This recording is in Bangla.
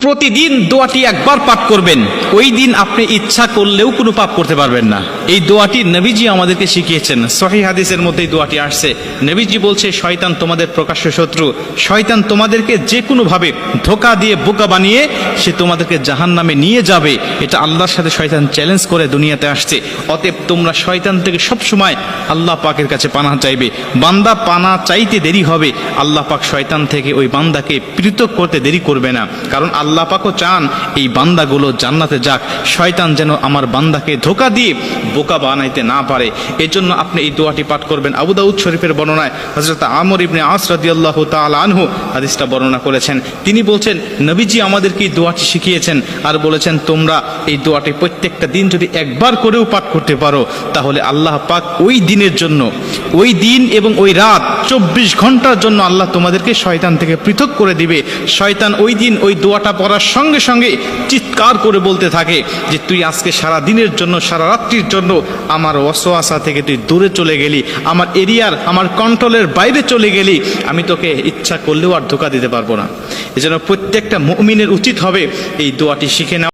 প্রতিদিন দোয়াটি একবার পাঠ করবেন, ওই দিন আপনি ইচ্ছা করলেও কোনো পাপ করতে পারবেন না। এই দোয়াটি নবীজি আমাদেরকে শিখিয়েছেন। সহিহ হাদিসের মধ্যে এই দোয়াটি আসছে। নবীজি বলছে, শয়তান তোমাদের প্রকাশ্য শত্রু, শয়তান তোমাদেরকে যে কোনোভাবে ধোঁকা দিয়ে বোকা বানিয়ে সে তোমাদেরকে জাহান্নামে নিয়ে যাবে। এটা আল্লাহর সাথে শয়তান চ্যালেঞ্জ করে দুনিয়াতে আসছে। অতএব তোমরা শয়তান থেকে সবসময় আল্লাহ পাকের কাছে পানাহ চাইবে। বান্দা পানাহ চাইতে দেরি হবে, আল্লাহ পাক শয়তান থেকে ওই বান্দাকে পৃথক করতে দেরি করবে না। কারণ আল্লাহ পাকও চান এই বান্দাগুলো জান্নাতে যাক, শয়তান যেন আমার বান্দাকে ধোঁকা দিয়ে বোকা বানাইতে না পারে। এজন্য আপনি এই দোয়াটি পাঠ করবেন। আবু দাউদ শরীফের বর্ণনায় হযরত আমর ইবনে আস রাদিয়াল্লাহু তাআলা আনহু হাদিসটা বর্ণনা করেছেন। তিনি বলছেন, নবীজি আমাদেরকে এই দোয়াটি শিখিয়েছেন আর বলেছেন, তোমরা এই দোয়াটি প্রত্যেকটা দিন যদি একবার করেও পাঠ করতে পারো, তাহলে আল্লাহ পাক ওই দিনের জন্য, ওই দিন এবং ওই রাত 24 ঘন্টার জন্য আল্লাহ তোমাদেরকে শয়তান থেকে পৃথক করে দিবে। শয়তান ওই দিন ওই দোয়াটা পড়ার সঙ্গে সঙ্গে চিৎকার করে বলতে থাকে যে, তুই আজকে সারা দিনের জন্য, সারা রাত্রির জন্য আমার ওয়াসওয়াসা থেকে তুই দূরে চলে গেলি, আমার এরিয়ার, আমার কন্ট্রোলের বাইরে চলে গেলি, আমি তোকে ইচ্ছা করলেও আর ধোঁকা দিতে পারবো না। এজন্য প্রত্যেকটা মুমিনের উচিত হবে এই দোয়াটি শিখে নেওয়া।